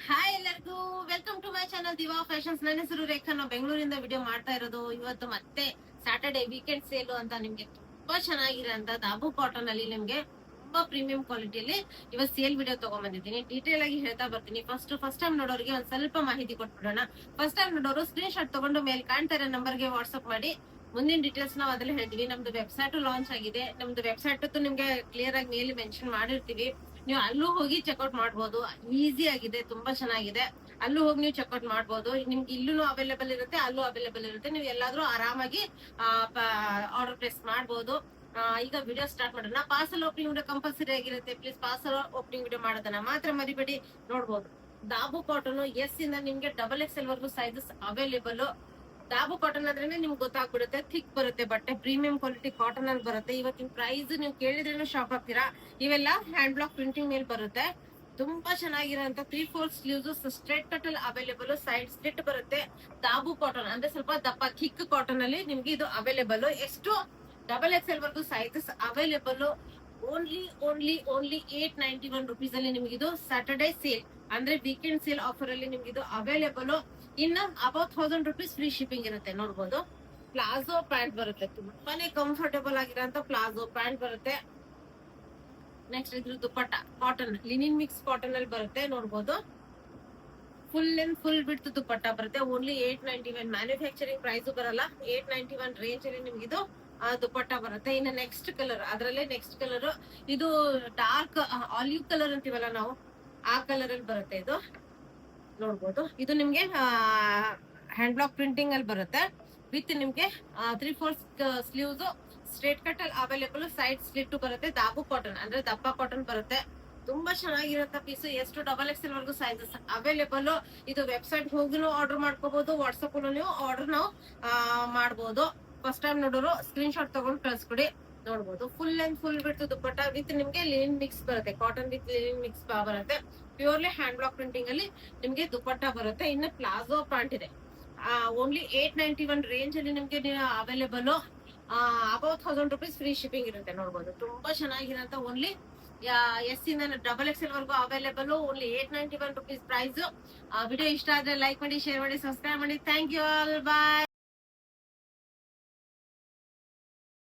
Hi ಎಲ್ಲರಿಗೂ, welcome to my channel Diva Fashions. ನನ್ನ ಹೆಸರು ರೇಖಾ. ನಾವು ಬೆಂಗಳೂರಿಂದ ವಿಡಿಯೋ ಮಾಡ್ತಾ ಇರೋದು. ಇವತ್ತು ಮತ್ತೆ ಸ್ಯಾಟರ್ಡೆ ವೀಕೆಂಡ್ ಸೇಲ್ ಅಂತ ನಿಮ್ಗೆ ತುಂಬಾ ಚೆನ್ನಾಗಿರೋಂತ ದಾಬು ಕಾಟನ್ ಅಲ್ಲಿ ನಿಮ್ಗೆ ತುಂಬಾ ಪ್ರೀಮಿಯಂ ಕ್ವಾಲಿಟಿಯಲ್ಲಿ ಇವತ್ತು ಸೇಲ್ ವಿಡಿಯೋ ತಗೊಂಡ್ಬಂದಿದ್ದೀನಿ. ಡೀಟೇಲ್ ಆಗಿ ಹೇಳ್ತಾ ಬರ್ತೀನಿ. ಫಸ್ಟ್ ಟೈಮ್ ನೋಡೋರಿಗೆ ಒಂದ್ ಸ್ವಲ್ಪ ಮಾಹಿತಿ ಕೊಟ್ಬಿಡೋಣ. ಫಸ್ಟ್ ಟೈಮ್ ನೋಡೋರು ಸ್ಕ್ರೀನ್ ಶಾಟ್ ತಗೊಂಡು ಮೇಲೆ ಕಾಣ್ತಾ ಇರೋ ನಂಬರ್ಗೆ ವಾಟ್ಸ್ಆಪ್ ಮಾಡಿ ಮುಂದಿನ ಡೀಟೇಲ್ಸ್ ನಾವು ಅದ್ರಲ್ಲಿ ಹೇಳ್ತೀವಿ. ನಮ್ದು ವೆಬ್ಸೈಟ್ ಲಾಂಚ್ ಆಗಿದೆ. ನಮ್ದು ವೆಬ್ಸೈಟ್ ನಿಮ್ಗೆ ಕ್ಲಿಯರ್ ಆಗಿ ಮೇಲೆ ಮೆನ್ಷನ್ ಮಾಡಿರ್ತೀವಿ. ನೀವು ಅಲ್ಲೂ ಹೋಗಿ ಚೆಕ್ಔಟ್ ಮಾಡ್ಬೋದು. ಈಸಿ ಆಗಿದೆ, ತುಂಬಾ ಚೆನ್ನಾಗಿದೆ. ಅಲ್ಲೂ ಹೋಗಿ ನೀವು ಚೆಕ್ಔಟ್ ಮಾಡ್ಬೋದು. ನಿಮ್ಗೆ ಇಲ್ಲೂ ಅವೈಲೇಬಲ್ ಇರುತ್ತೆ, ಅಲ್ಲೂ ಅವೈಲೇಬಲ್ ಇರುತ್ತೆ. ನೀವು ಎಲ್ಲಾದ್ರೂ ಆರಾಮಾಗಿ ಆರ್ಡರ್ ಪ್ಲೇಸ್ ಮಾಡ್ಬೋದು. ಈಗ ವಿಡಿಯೋ ಸ್ಟಾರ್ಟ್ ಮಾಡೋಣ. ಪಾರ್ಸಲ್ ಓಪನಿಂಗ್ ವಿಡಿಯೋ ಕಂಪಲ್ಸರಿ ಆಗಿರುತ್ತೆ. ಪ್ಲೀಸ್ ಪಾರ್ಸಲ್ ಓಪನಿಂಗ್ ವಿಡಿಯೋ ಮಾಡೋದನ್ನ ಮಾತ್ರ ಮರಿಬೇಡಿ. ನೋಡ್ಬೋದು ದಾಬು ಕಾಟನ್ ಎಸ್ ಇಂದ ನಿಮ್ಗೆ XXL ವರ್ಗು ಸೈಜಸ್ ಅವೈಲೇಬಲ್. ದಾಬು ಕಾಟನ್ ಅಂದ್ರೆ ನಿಮ್ಗೆ ಗೊತ್ತಾಗ್ಬಿಡುತ್ತೆ, ಥಿಕ್ ಬರುತ್ತೆ ಬಟ್ಟೆ, ಪ್ರೀಮಿಯಂ ಕ್ವಾಲಿಟಿ ಕಾಟನ್ ಅಲ್ಲಿ ಬರುತ್ತೆ. ಇವತ್ತಿನ ಪ್ರೈಸ್ ನೀವು ಕೇಳಿದ್ರೇನು ಶಾಕ್ ಆಗ್ತೀರಾ. ಇವೆಲ್ಲ ಹ್ಯಾಂಡ್ ಬ್ಲಾಕ್ ಪ್ರಿಂಟಿಂಗ್ ಮೇಲೆ ಬರುತ್ತೆ. ತುಂಬಾ ಚೆನ್ನಾಗಿರೋಂತ 3/4 ಸ್ಲೀವ್ಸ್ ಸ್ಟ್ರೇಟ್ ಕಟ್ ಅಲ್ಲಿ ಅವೈಲೇಬಲ್. ಸೈಡ್ ಸ್ಲಿಟ್ ಬರುತ್ತೆ. ದಾಬು ಕಾಟನ್ ಅಂದ್ರೆ ಸ್ವಲ್ಪ ದಪ್ಪ ಥಿಕ್ ಕಾಟನ್ ಅಲ್ಲಿ ನಿಮ್ಗೆ ಇದು ಅವೈಲೇಬಲ್. ಎಷ್ಟು XXL ವರ್ಗು ಸೈಜಸ್ ಅವೈಲೇಬಲ್. ಓನ್ಲಿ 891 ರುಪೀಸ್ ಅಲ್ಲಿ ನಿಮ್ಗೆ ಇದು ಸ್ಯಾಟರ್ಡೆ ಸೇಲ್ ಅಂದ್ರೆ ವೀಕೆಂಡ್ ಸೇಲ್ ಆಫರ್ ಅಲ್ಲಿ ನಿಮ್ಗೆ ಇದು ಅವೈಲೇಬಲ್. ಇನ್ನ ಅಬೌಟ್ 1000 ರುಪೀಸ್ ಫ್ರೀ ಶಿಪ್ಪಿಂಗ್ ಇರುತ್ತೆ. ನೋಡ್ಬೋದು ಪ್ಲಾಜೋ ಪ್ಯಾಂಟ್ ಬರುತ್ತೆ. ತುಂಬಾನೇ ಕಂಫರ್ಟಬಲ್ ಆಗಿರೋಂತ ಪ್ಲಾಜೋ ಪ್ಯಾಂಟ್ ಬರುತ್ತೆ. ನೆಕ್ಸ್ಟ್ ಇದ್ರ ದುಪ್ಪಟ್ಟ ಕಾಟನ್ ಲಿನಿನ್ ಮಿಕ್ಸ್ ಕಾಟನ್ ಅಲ್ಲಿ ಬರುತ್ತೆ. ನೋಡ್ಬೋದು ಫುಲ್ ಲೆಂತ್ ಫುಲ್ ಬಿಡ್ತು ದುಪ್ಪಟ್ಟ ಬರುತ್ತೆ. ಓನ್ಲಿ 891. ಮ್ಯಾನುಫ್ಯಾಕ್ಚರಿಂಗ್ ಪ್ರೈಸ್ ಬರಲ್ಲ. 891 ರೇಂಜ್ ಅಲ್ಲಿ ನಿಮ್ಗೆ ಇದು ದುಪ್ಪಟ್ಟ ಬರುತ್ತೆ. ಇನ್ನು ನೆಕ್ಸ್ಟ್ ಕಲರ್, ಅದ್ರಲ್ಲೇ ನೆಕ್ಸ್ಟ್ ಕಲರ್ ಇದು ಡಾರ್ಕ್ ಆಲಿವ್ ಕಲರ್ ಅಂತೀವಲ್ಲ ನಾವು, ಆ ಕಲರ್ ಅಲ್ಲಿ ಬರುತ್ತೆ ಇದು. ನೋಡ್ಬೋದು ಇದು ನಿಮ್ಗೆ ಹ್ಯಾಂಡ್ ಬ್ಲಾಕ್ ಪ್ರಿಂಟಿಂಗ್ ಅಲ್ಲಿ ಬರುತ್ತೆ. ವಿತ್ ನಿಮ್ಗೆ 3/4 ಸ್ಲೀವ್ಸ್ ಸ್ಟ್ರೇಟ್ ಕಟ್ ಅಲ್ಲಿ ಅವೈಲೇಬಲ್. ಸೈಡ್ ಸ್ಲಿಟ್ ಬರುತ್ತೆ. ದಾಬು ಕಾಟನ್ ಅಂದ್ರೆ ದಪ್ಪ ಕಾಟನ್ ಬರುತ್ತೆ. ತುಂಬಾ ಚೆನ್ನಾಗಿರುತ್ತೆ ಪೀಸ್. ಎಷ್ಟು XXL ವರ್ಗು ಸೈಜಸ್ ಅವೈಲೇಬಲ್. ಇದು ವೆಬ್ಸೈಟ್ ಹೋಗಿನೂ ಆರ್ಡರ್ ಮಾಡ್ಕೋಬಹುದು. ವಾಟ್ಸ್ಆಪ್ ನೀವು ಆರ್ಡರ್ ನಾವು ಮಾಡ್ಬೋದು. ಫಸ್ಟ್ ಟೈಮ್ ನೋಡೋರು ಸ್ಕ್ರೀನ್ ಶಾಟ್ ತಗೊಂಡು ಕಳ್ಸ್ಕೊಡಿ. ನೋಡ್ಬೋದು ಫುಲ್ ಲೆಂತ್ ಫುಲ್ ಬಿಡ್ತು ದುಪ್ಪಟ್ಟ ವಿತ್ ನಿಮ್ಗೆ ಲಿನಿನ್ ಮಿಕ್ಸ್ ಬರುತ್ತೆ. ಕಾಟನ್ ವಿತ್ ಲಿನಿನ್ ಮಿಕ್ಸ್ ಬರುತ್ತೆ. ಪ್ಯೂರ್ಲಿ ಹ್ಯಾಂಡ್ ಬ್ಲಾಕ್ ಪ್ರಿಂಟಿಂಗ್ ಅಲ್ಲಿ ನಿಮ್ಗೆ ದುಪ್ಪಟ್ಟ ಬರುತ್ತೆ. ಇನ್ನು ಪ್ಲಾಜೋ ಪ್ಯಾಂಟ್ ಇದೆ. ಓನ್ಲಿ 891 ರೇಂಜ್ ಅಲ್ಲಿ ನಿಮ್ಗೆ available. About 1000 rupees free shipping ಇರುತ್ತೆ. ನೋಡ್ಬೋದು ತುಂಬಾ ಚೆನ್ನಾಗಿರಂತ ಓನ್ಲಿ ಎಸ್ ಇಂದ XXL ವರ್ಗು available. Only 891 rupees price. Video ಇಷ್ಟ ಆದ್ರೆ ಲೈಕ್ ಮಾಡಿ, ಶೇರ್ ಮಾಡಿ, ಸಬ್ಸ್ಕ್ರೈಬ್ ಮಾಡಿ. Thank you all, bye.